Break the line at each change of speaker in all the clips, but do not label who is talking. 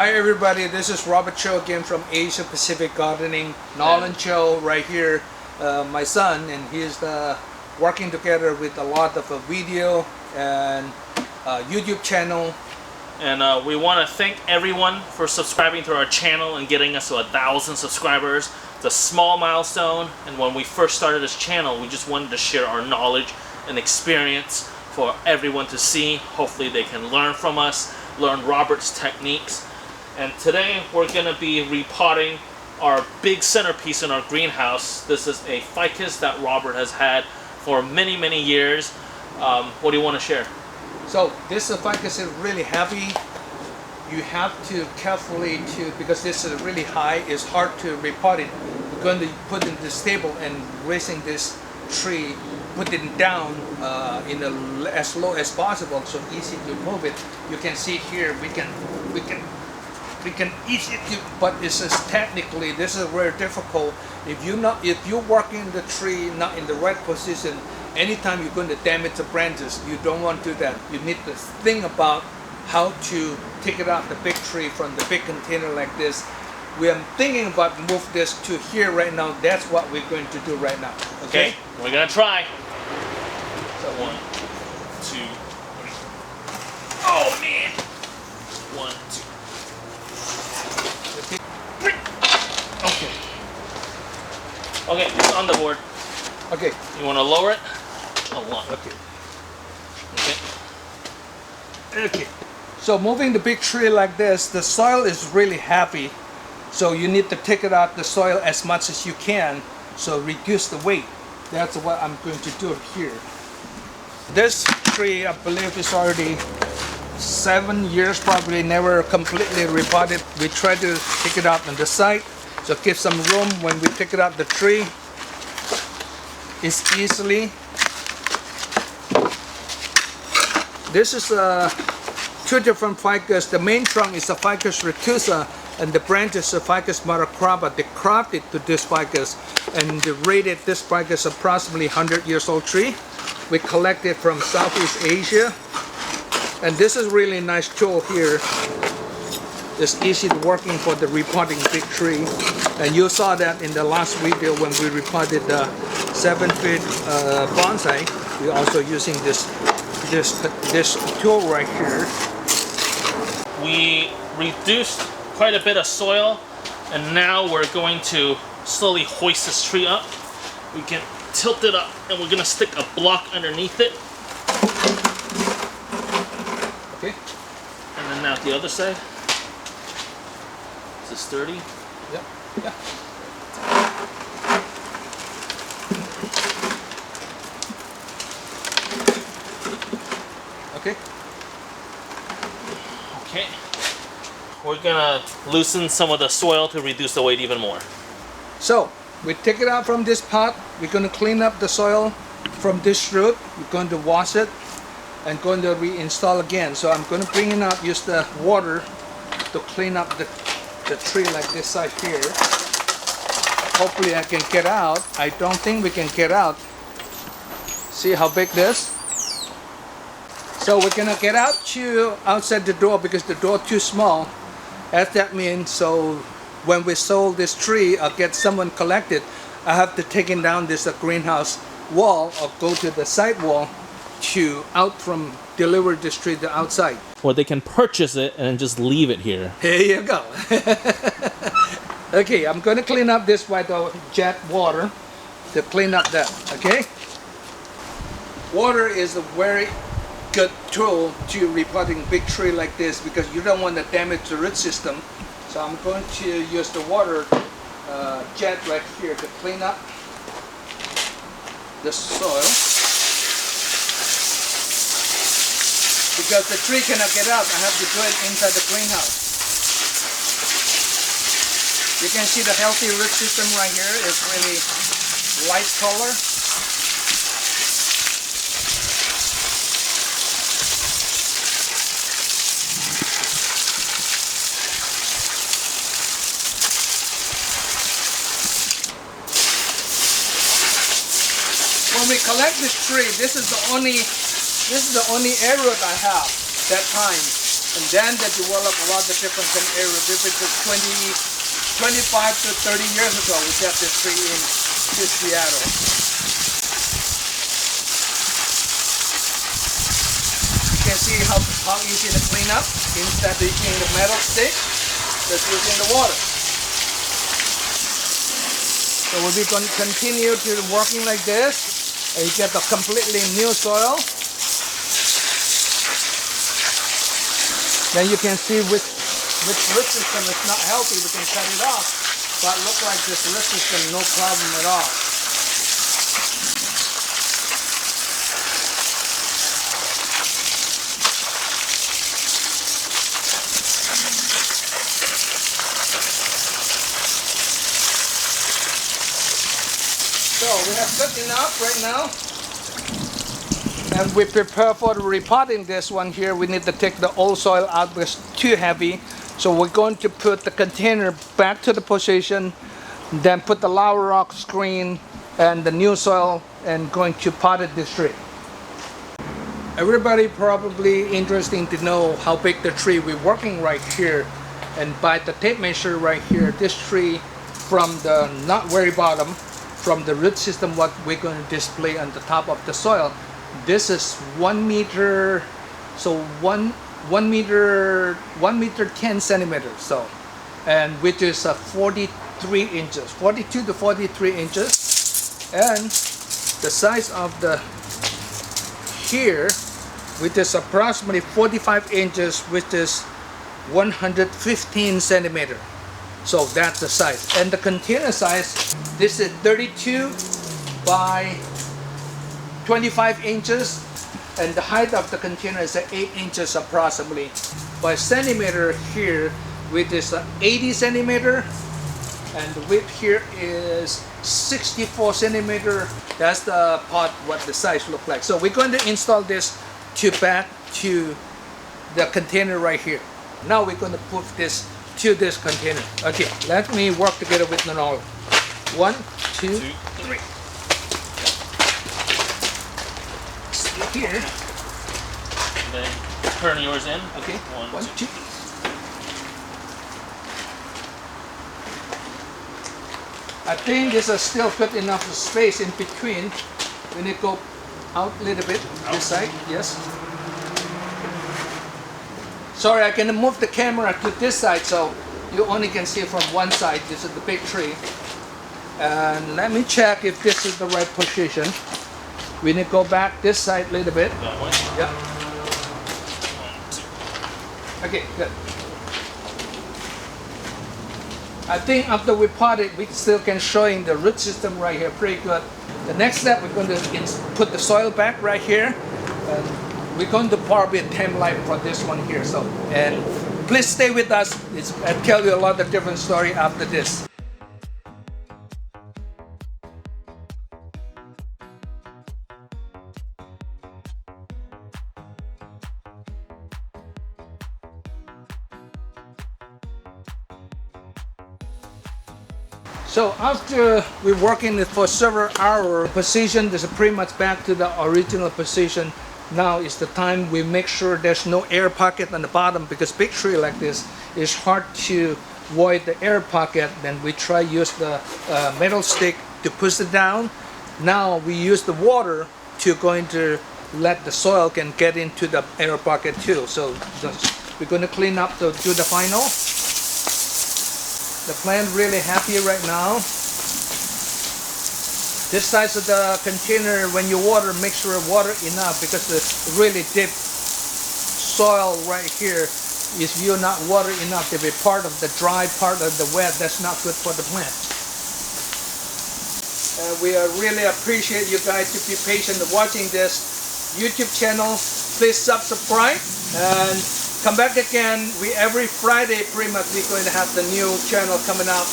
Hi everybody, this is Robert Cho again from Asia Pacific Gardening. Nolan Cho right here, my son, and he's working together with a lot of video and YouTube channel.
And we want to thank everyone for subscribing to our channel and getting us to 1,000 subscribers. It's a small milestone, and when we first started this channel, we just wanted to share our knowledge and experience for everyone to see. Hopefully they can learn from us, learn Robert's techniques. And today we're going to be repotting our big centerpiece in our greenhouse. This is a ficus that Robert has had for many, many years. What do you want to share?
So this ficus is really heavy. You have to carefully because this is really high, it's hard to repot it. We're going to put in this table and raising this tree, put it down as low as possible, so easy to move it. You can see here we can ease it, but it's just technically this is very difficult. If you're working the tree not in the right position, anytime you're going to damage the branches, you don't want to do that. You need to think about how to take it out the big tree from the big container like this. We are thinking about move this to here right now. That's what we're going to do right now. Okay?
We're gonna try. So 1, 2, 3. Oh man! 1, 2.
Okay.
Okay, it's on the board.
Okay.
You want to lower it a lot.
Okay.
Okay.
Okay. So moving the big tree like this, the soil is really heavy. So you need to take it out the soil as much as you can. So reduce the weight. That's what I'm going to do here. This tree, I believe, is already 7 years, probably never completely repotted. We try to take it out on the side, so give some room when we take it out the tree. It's easily. This is two different ficus. The main trunk is a Ficus Retusa, and the branches of Ficus Microcarpa. They crafted to this ficus, and they rated this ficus approximately 100 years old tree. We collected from Southeast Asia, and this is really nice tool here. It's easy to working for the repotting big tree, and you saw that in the last video when we repotted the 7-foot bonsai. We're also using this tool right here.
We reduced quite a bit of soil, and now we're going to slowly hoist this tree up. We can tilt it up, and we're going to stick a block underneath it.
Okay.
And then now the other side. Is it sturdy?
Yeah. Yeah. Okay.
Okay. We're gonna loosen some of the soil to reduce the weight even more.
So we take it out from this pot. We're going to clean up the soil from this root. We're going to wash it and going to reinstall again. So I'm going to bring it out, use the water to clean up the tree like this side here. Hopefully I can get out. I don't think we can get out. See how big this? So we're gonna get out to outside the door because the door too small. As that means, so when we sold this tree or get someone collected, I have to take it down this greenhouse wall or go to the side wall to out from deliver this tree to outside.
Or they can purchase it and just leave it here.
Here you go. Okay, I'm gonna clean up this with the jet water to clean up that. Okay. Water is a very good tool to repotting big tree like this because you don't want to damage the root system. So I'm going to use the water jet right here to clean up the soil. Because the tree cannot get out, I have to do it inside the greenhouse. You can see the healthy root system right here is really light color. When we collect this tree, this is the only arrowroot I have that time. And then they develop a lot of different areas. If it's 25 to 30 years ago, we got this tree in Seattle. You can see how easy to clean up. Instead of using the metal stick, just using the water. So we'll be going to continue to working like this, and you get a completely new soil. Then you can see which root system is not healthy, we can cut it off. But look like this root system, no problem at all. So we have good enough right now. And we prepare for the repotting this one here. We need to take the old soil out because it's too heavy. So we're going to put the container back to the position, then put the lava rock screen and the new soil and going to pot it this tree. Everybody probably interesting to know how big the tree we're working right here. And by the tape measure right here, this tree from the not very bottom, from the root system what we're going to display on the top of the soil, this is 1 meter, so 1 meter 10 centimeters, so, and which is 43 inches, 42 to 43 inches, and the size of the here, which is approximately 45 inches, which is 115 centimeter. So that's the size. And the container size, this is 32 by 25 inches, and the height of the container is 8 inches approximately. By centimeter here, which is 80 centimeter, and the width here is 64 centimeter. That's the pot, what the size look like. So we're going to install this back to the container right here. Now we're going to put this to this container. Okay, let me work together with Nonolo. 1, 2, 3. Stick here.
And then turn yours in.
Okay. 1, 2. I think this is still good enough space in between. When it go out a little bit this side, yes. Sorry, I can move the camera to this side so you only can see from one side. This is the big tree. And let me check if this is the right position. We need to go back this side a little bit.
That way?
Yeah.
1, 2.
Okay, good. I think after we pot it, we still can showing the root system right here pretty good. The next step, we're going to put the soil back right here. We're going to probably a time life for this one here. So, and please stay with us. I'll tell you a lot of different story after this. So after we're working it for several hours, position is pretty much back to the original position. Now is the time we make sure there's no air pocket on the bottom, because big tree like this is hard to avoid the air pocket. Then we try use the metal stick to push it down. Now we use the water to going to let the soil can get into the air pocket too. So we're going to clean up to do the final. The plant really happy right now. This size of the container, when you water, make sure water enough, because the really deep soil right here, if you're not water enough, to be part of the dry, part of the wet, that's not good for the plant. We really appreciate you guys to be patient watching this YouTube channel. Please subscribe and come back again. Every Friday pretty much we're going to have the new channel coming up.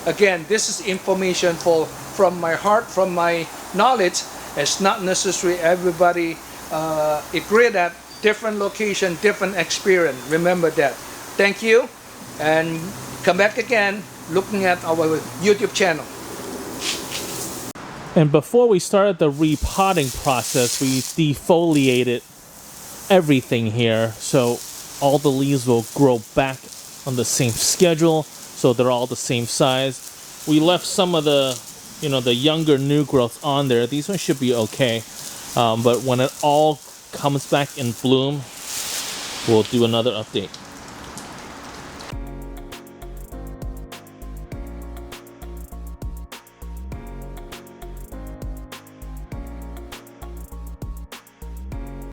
Again, this is information from my heart, from my knowledge. It's not necessary everybody agree that different location, different experience. Remember that. Thank you, and come back again looking at our YouTube channel.
And before we started the repotting process, we defoliated everything here. So all the leaves will grow back on the same schedule, so they're all the same size. We left some of the, the younger new growths on there. These ones should be okay, but when it all comes back in bloom, we'll do another update.